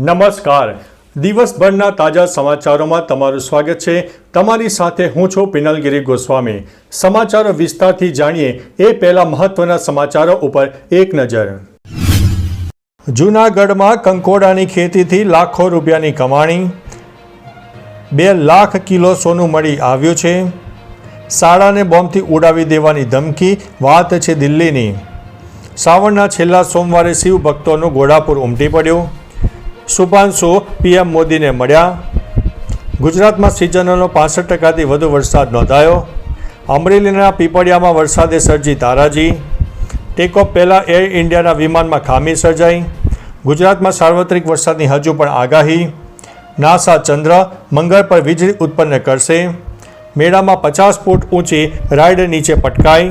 નમસ્કાર. દિવસભરના તાજા સમાચારોમાં તમારું સ્વાગત છે. તમારી સાથે હું છું પિનલગીરી ગોસ્વામી. સમાચારો વિસ્તારથી જાણીએ એ પહેલા મહત્વના સમાચારો ઉપર એક નજર. જૂનાગઢમાં કંકોડાની ખેતીથી લાખો રૂપિયાની કમાણી. 2 લાખ કિલો સોનું મળી આવ્યું છે. શાળાને બોમ્બથી ઉડાવી દેવાની ધમકી. વાત છે દિલ્હીની. શ્રાવણના છેલ્લા સોમવારે શિવ ભક્તોનું ઘોડાપુર ઉમટી પડ્યું. શુભાંશુ પીએમ મોદીને મળ્યા. ગુજરાતમાં સિઝનનો 65%થી વધુ વરસાદ નોંધાયો. અમરેલીના પીપળિયામાં વરસાદે સર્જી તારાજી. ટેકઓફ પહેલાં એર ઇન્ડિયાના વિમાનમાં ખામી સર્જાઈ. ગુજરાતમાં સાર્વત્રિક વરસાદની હજુ પણ આગાહી. નાસા ચંદ્ર મંગળ પર વીજળી ઉત્પન્ન કરશે. મેળામાં 50 ફૂટ ઊંચી રાઇડ નીચે પટકાઈ.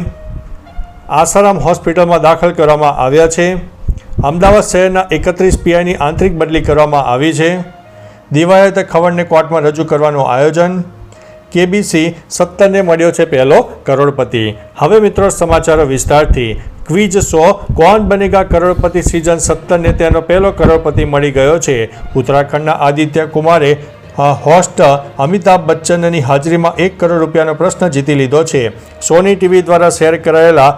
આસારામ હોસ્પિટલમાં દાખલ કરવામાં આવ્યા છે. અમદાવાદ શહેરના 31 પીઆઈની આંતરિક બદલી કરવામાં આવી છે. દિવાયત ખવડને કોર્ટમાં રજૂ કરવાનું આયોજન. કેબીસી 17ને મળ્યો છે પહેલો કરોડપતિ. હવે મિત્રો સમાચારો વિસ્તારથી. ક્વિઝ શો કોણ બનેગા કરોડપતિ સિઝન 17ને તેનો પહેલો કરોડપતિ મળી ગયો છે. ઉત્તરાખંડના આદિત્ય કુમારે હોસ્ટ અમિતાભ બચ્ચનની હાજરીમાં 1 કરોડ રૂપિયાનો પ્રશ્ન જીતી લીધો છે. સોની ટીવી દ્વારા શેર કરાયેલા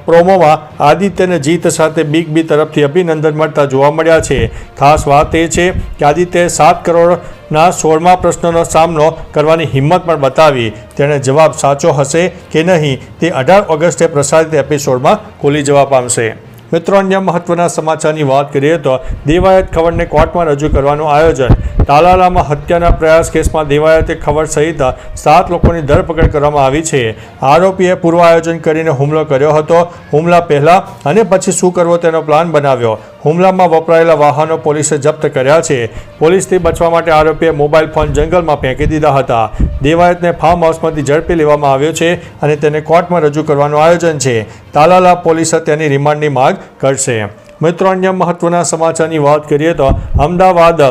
પ્રોમોમાં આદિત્યને જીત સાથે બિગ બી તરફથી અભિનંદન મળતા જોવા મળ્યા છે. ખાસ વાત એ છે કે આદિત્યએ 7 કરોડના 16મા પ્રશ્નનો સામનો કરવાની હિંમત પણ બતાવી. તેણે જવાબ સાચો હશે કે નહીં તે 18 ઓગસ્ટે પ્રસારિત એપિસોડમાં ખુલી જવા પામશે. મિત્રો, અન્ય મહત્વના સમાચારની વાત કરીએ તો દેવાયત ખવડને કોર્ટમાં રજૂ કરવાનું આયોજન. તાલાલામાં હત્યાના પ્રયાસ કેસમાં દેવાયતે ખવડ સહિત 7 લોકોની ધરપકડ કરવામાં આવી છે. આરોપીએ પૂર્વ આયોજન કરીને હુમલો કર્યો હતો. હુમલા પહેલાં અને પછી શું કરવો તેનો પ્લાન બનાવ્યો. હુમલામાં વપરાયેલા વાહનો પોલીસે જપ્ત કર્યા છે. પોલીસથી બચવા માટે આરોપીએ મોબાઈલ ફોન જંગલમાં ફેંકી દીધા હતા. દેવાયતને ફાર્મ હાઉસમાંથી ઝડપી લેવામાં આવ્યો છે અને તેને કોર્ટમાં રજૂ કરવાનું આયોજન છે. તાલાલા પોલીસે તેની રિમાન્ડની માંગ કરશે. મિત્રો, અન્ય મહત્વના સમાચારની વાત કરીએ તો અમદાવાદ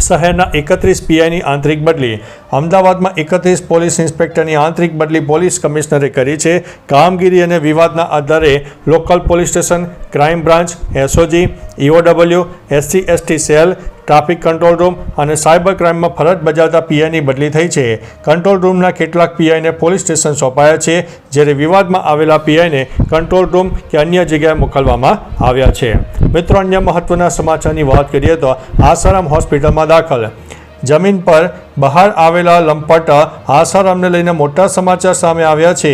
શહેરના 31 પીઆઈની આંતરિક બદલી. અમદાવાદમાં 31 પોલીસ ઇન્સ્પેક્ટરની આંતરિક બદલી પોલીસ કમિશનરે કરી છે. કામગીરી અને વિવાદના આધારે local police station, crime branch, SOG, EOW, SC ST cell, traffic control room અને સાયબર ક્રાઇમમાં ફરજ બજાવતા પીઆઈની બદલી થઈ છે. કંટ્રોલ રૂમના કેટલાક પીઆઈને પોલીસ સ્ટેશન સોંપાયા છે, જ્યારે વિવાદમાં આવેલા પીઆઈને કંટ્રોલ રૂમ કે અન્ય જગ્યાએ મોકલવામાં આવ્યા છે. મિત્રો, અન્ય મહત્વના સમાચારની વાત કરીએ તો આસારામ હોસ્પિટલમાં દાખલ. જમીન પર બહાર આવેલા લંપટ આસારામને લઈને મોટા સમાચાર સામે આવ્યા છે.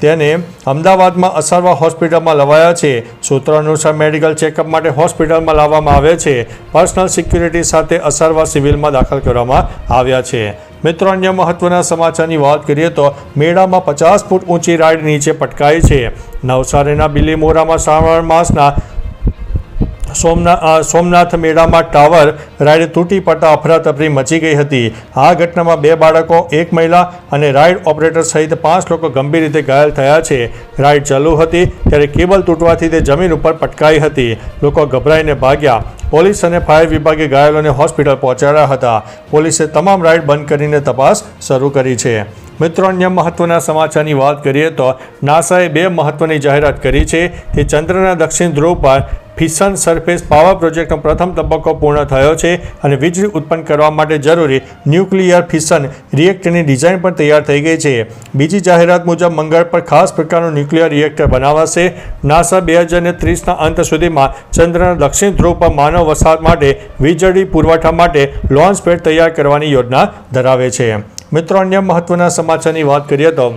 તેને અમદાવાદમાં અસારવા હોસ્પિટલમાં લવાયા છે. સૂત્રો અનુસાર મેડિકલ ચેકઅપ માટે હોસ્પિટલમાં લાવવામાં આવે છે. પર્સનલ સિક્યુરિટી સાથે અસારવા સિવિલમાં દાખલ કરવામાં આવ્યા છે. મિત્રો, અન્ય મહત્વના સમાચારની વાત કરીએ તો મેળામાં 50 ફૂટ ઊંચી રાઇડ નીચે પટકાઈ છે. નવસારીના બિલીમોરામાં શ્રાવણ માસના સોમનાથ મેળામાં ટાવર રાઇડ તૂટી પડતા અફરાતફરી મચી ગઈ હતી. આ ઘટનામાં 2 બાળકો, 1 મહિલા અને રાઇડ ઓપરેટર સહિત 5 લોકો ગંભીર રીતે ઘાયલ થયા છે. રાઇડ ચાલુ હતી ત્યારે કેબલ તૂટવાથી તે જમીન ઉપર પટકાઈ હતી. લોકો ગભરાઈને ભાગ્યા. પોલીસ અને ફાયર વિભાગે ઘાયલોને હોસ્પિટલ પહોંચાડ્યા હતા. પોલીસે તમામ રાઇડ બંધ કરીને તપાસ શરૂ કરી છે. મિત્રો, અન્ય મહત્વના સમાચારની વાત કરીએ તો નાસાએ 2 મહત્વની જાહેરાત કરી છે. તે ચંદ્રના દક્ષિણ ધ્રુવ પર ફિશન સરફેસ પાવર પ્રોજેક્ટનો પ્રથમ તબક્કો પૂર્ણ થયો છે અને વીજળી ઉત્પન્ન કરવા માટે જરૂરી ન્યુક્લિયર ફિશન રિએક્ટરની ડિઝાઇન પણ તૈયાર થઈ ગઈ છે. બીજી જાહેરાત મુજબ મંગળ પર ખાસ પ્રકારનું ન્યુક્લિયર રિએક્ટર બનાવાશે. નાસા 2030ના અંત સુધીમાં ચંદ્રના દક્ષિણ ધ્રુવ પર માનવ વસાહત માટે વીજળી પુરવઠા માટે લોન્ચ પેડ તૈયાર કરવાની યોજના ધરાવે છે. મિત્રો, અન્ય મહત્વના સમાચારની વાત કરીએ તો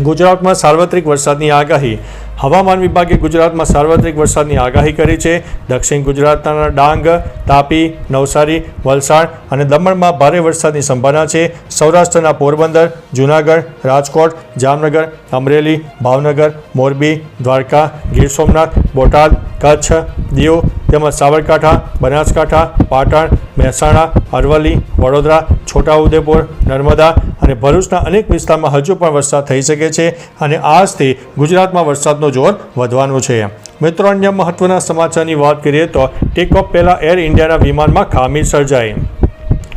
ગુજરાતમાં સાર્વત્રિક વરસાદની આગાહી. હવામાન વિભાગે ગુજરાતમાં સાર્વત્રિક વરસાદની આગાહી કરી છે. દક્ષિણ ગુજરાતના ડાંગ, તાપી, નવસારી, વલસાડ અને દમણમાં ભારે વરસાદની સંભાવના છે. સૌરાષ્ટ્રના પોરબંદર, જૂનાગઢ, રાજકોટ, જામનગર, અમરેલી, ભાવનગર, મોરબી, દ્વારકા, ગીર સોમનાથ, બોટાદ, કચ્છ, દીવ તેમજ સાબરકાંઠા, બનાસકાંઠા, પાટણ, મહેસાણા, અરવલ્લી, વડોદરા, છોટાઉદેપુર, નર્મદા અને ભરૂચના અનેક વિસ્તારમાં હજુ પણ વરસાદ થઈ શકે છે અને આજથી ગુજરાતમાં વરસાદનો જોર વધવાનું છે. મિત્રો, અન્ય મહત્વના સમાચારની વાત કરીએ તો ટેકઓફ પહેલાં એર ઇન્ડિયાના વિમાનમાં ખામી સર્જાઈ.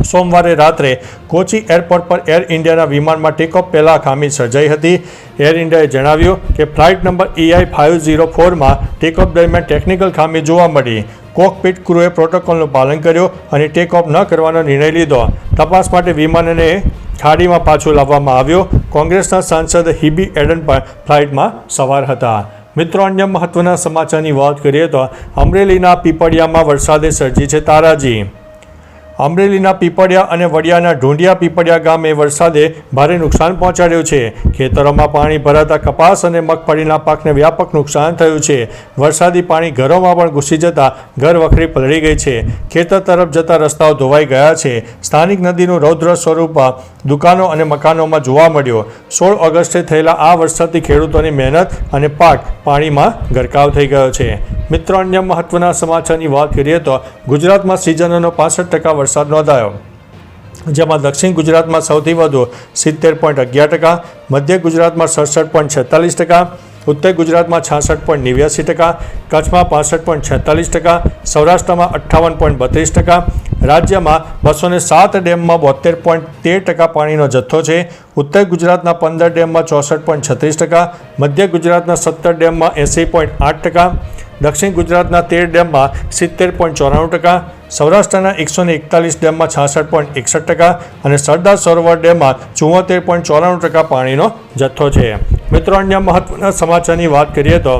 સોમવારે રાત્રે કોચી એરપોર્ટ પર એર ઇન્ડિયાના વિમાનમાં ટેકઓફ પહેલાં ખામી સર્જાઈ હતી. એર ઇન્ડિયાએ જણાવ્યું કે ફ્લાઇટ નંબર EI504માં ટેકઓફ દરમિયાન ટેકનિકલ ખામી જોવા મળી. કોકપિટ ક્રૂએ પ્રોટોકોલનું પાલન કર્યું અને ટેકઓફ ન કરવાનો નિર્ણય લીધો. તપાસ માટે વિમાનને ખાડીમાં પાછું લાવવામાં આવ્યું. કોંગ્રેસના સાંસદ હિબી એડન પણ ફ્લાઇટમાં સવાર હતા. મિત્રો, અન્ય મહત્વના સમાચારની વાત કરીએ તો અમરેલીના પીપળિયામાં વરસાદે સર્જી છે તારાજી. અમરેલીના પીપળિયા અને વડિયાના ઢૂંઢિયા પીપળિયા ગામે વરસાદે ભારે નુકસાન પહોંચાડ્યું છે. ખેતરોમાં પાણી ભરાતા કપાસ અને મગફળીના પાકને વ્યાપક નુકસાન થયું છે. વરસાદી પાણી ઘરોમાં પણ ઘૂસી જતા ઘર વખરી પલળી ગઈ છે. ખેતર તરફ જતા રસ્તાઓ ધોવાઈ ગયા છે. સ્થાનિક નદીનું રૌદ્ર સ્વરૂપ દુકાનો અને મકાનોમાં જોવા મળ્યો. 16 ઓગસ્ટે થયેલા આ વરસાદથી ખેડૂતોની મહેનત અને પાક પાણીમાં ગરકાવ થઈ ગયો છે. મિત્રો, અન્ય મહત્વના સમાચારની વાત કરીએ તો ગુજરાતમાં સિઝનનો 65% વરસાદ નોંધાયો, જેમાં દક્ષિણ ગુજરાતમાં સૌથી વધુ 70.11%, મધ્ય ગુજરાતમાં 67.46%, ઉત્તર ગુજરાતમાં 66.89%, કચ્છમાં 65.46%, સૌરાષ્ટ્રમાં 58.32%. રાજ્યમાં 207 ડેમમાં 72.13% પાણીનો જથ્થો છે. ઉત્તર ગુજરાતના 15 ડેમમાં 64.36%, મધ્ય ગુજરાતના 17 ડેમમાં 80.8%, દક્ષિણ ગુજરાતના 13 ડેમમાં 70.94%, સૌરાષ્ટ્રના 141 ડેમમાં 66.61% અને સરદાર સરોવર ડેમમાં 74.94% પાણીનો જથ્થો છે. મિત્રો, અન્ય મહત્વના સમાચારની વાત કરીએ તો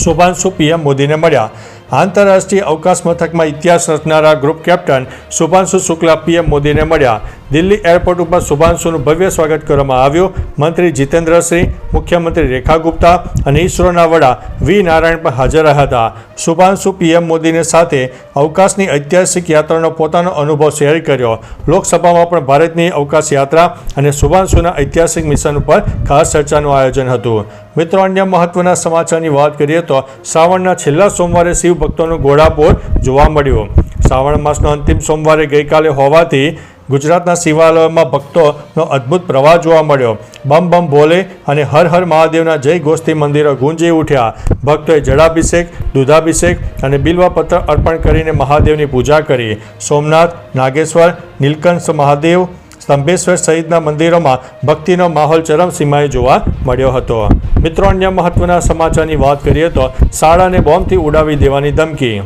શુભાંશુ PM મોદીને મળ્યા. આંતરરાષ્ટ્રીય અવકાશ મથકમાં ઇતિહાસ રચનારા group captain Shubhanshu Shukla PM મોદીને મળ્યા. દિલ્હી એરપોર્ટ ઉપર શુભાંશુનું ભવ્ય સ્વાગત કરવામાં આવ્યું. મંત્રી જીતેન્દ્રસિંહ, મુખ્યમંત્રી રેખા ગુપ્તા અને ઇસરોના વડા V. નારાયણ પણ હાજર રહ્યા હતા. શુભાંશુ PM મોદીને સાથે અવકાશની ઐતિહાસિક યાત્રાનો પોતાનો અનુભવ શેર કર્યો. લોકસભામાં પણ ભારતની અવકાશ યાત્રા અને શુભાંશુના ઐતિહાસિક મિશન ઉપર ખાસ ચર્ચાનું આયોજન હતું. મિત્રો, અન્ય મહત્વના સમાચારની વાત કરીએ તો શ્રાવણના છેલ્લા સોમવારે શિવ ભક્તોનું ઘોડાપૂર જોવા મળ્યું. શ્રાવણ માસનો અંતિમ સોમવારે ગઈકાલે હોવાથી ગુજરાતના શિવાલયોમાં ભક્તોનો અદ્ભુત પ્રવાહ જોવા મળ્યો. બમ બમ ભોલે અને હર હર મહાદેવના જય ઘોષથી મંદિરો ગુંજી ઉઠ્યા. ભક્તોએ જળાભિષેક, દૂધાભિષેક અને બિલ્વપત્ર અર્પણ કરીને મહાદેવની પૂજા કરી. સોમનાથ, નાગેશ્વર, નીલકંઠ મહાદેવ, સ્તંભેશ્વર સહિતના મંદિરોમાં ભક્તિનો માહોલ ચરમસીમાએ જોવા મળ્યો હતો. મિત્રો, અન્ય મહત્વના સમાચારની વાત કરીએ તો શાળાને બોમ્બથી ઉડાવી દેવાની ધમકી.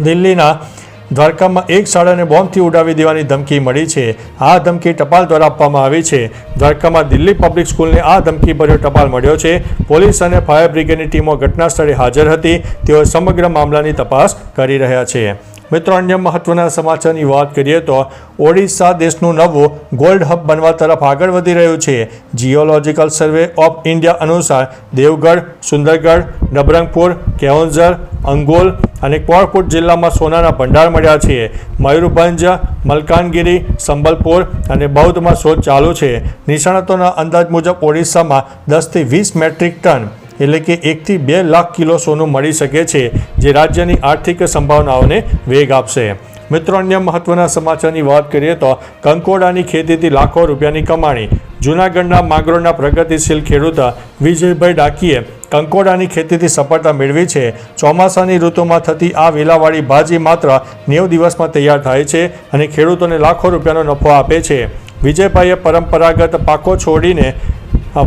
દિલ્હીના દ્વારકામાં એક શાળાને બોમ્બથી ઉડાવી દેવાની ધમકી મળી છે. આ ધમકી ટપાલ દ્વારા આપવામાં આવી છે. દ્વારકામાં દિલ્હી પબ્લિક સ્કૂલને આ ધમકીભર્યો ટપાલ મળ્યો છે. પોલીસ અને ફાયર બ્રિગેડની ટીમો ઘટના સ્થળે હાજર હતી. તેઓ સમગ્ર મામલાની તપાસ કરી રહ્યા છે. મિત્રો, અન્ય મહત્વના સમાચારની વાત કરીએ તો ઓડિશા દેશનું નવું ગોલ્ડ હબ બનવા તરફ આગળ વધી રહ્યું છે. જીઓલોજિકલ સર્વે ઓફ ઇન્ડિયા અનુસાર દેવગઢ, સુંદરગઢ, નબરંગપુર, કેઓન્ઝર, અંગોલ અને કોરાપુટ જિલ્લામાં સોનાના ભંડાર મળ્યા છે. મયુરભંજ, મલકાનગિરી, સંબલપુર અને બૌદ્ધમાં શોધ ચાલુ છે. નિષ્ણાતોના અંદાજ મુજબ ઓડિશામાં 10 થી 20 મેટ્રિક ટન એટલે કે 1 થી 2 લાખ કિલો સોનું મળી શકે છે, જે રાજ્યની આર્થિક સંભાવનાઓને વેગ આપશે. મિત્રો, અન્ય મહત્વના સમાચારની વાત કરીએ તો કંકોડાની ખેતીથી લાખો રૂપિયાની કમાણી. જૂનાગઢના માંગરોળના પ્રગતિશીલ ખેડૂત વિજયભાઈ ડાકીએ કંકોડાની ખેતીથી સફળતા મેળવી છે. ચોમાસાની ઋતુમાં થતી આ વેલાવાળી ભાજી માત્ર 90 દિવસમાં તૈયાર થાય છે અને ખેડૂતોને લાખો રૂપિયાનો નફો આપે છે. વિજયભાઈએ પરંપરાગત પાકો છોડીને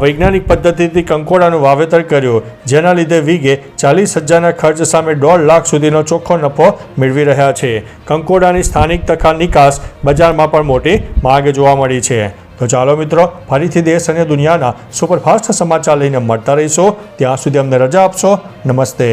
વૈજ્ઞાનિક પદ્ધતિથી કંકોડાનું વાવેતર કર્યું, જેના લીધે વીઘે 40,000ના ખર્ચ સામે 1.5 લાખ સુધીનો ચોખ્ખો નફો મેળવી રહ્યા છે. કંકોડાની સ્થાનિક તથા નિકાસ બજારમાં પણ મોટી માંગ જોવા મળી છે. તો ચાલો મિત્રો, ફરીથી દેશ અને દુનિયાના સુપરફાસ્ટ સમાચાર લઈને મળતા રહીશું. ત્યાં સુધી અમને રજા આપશો. નમસ્તે.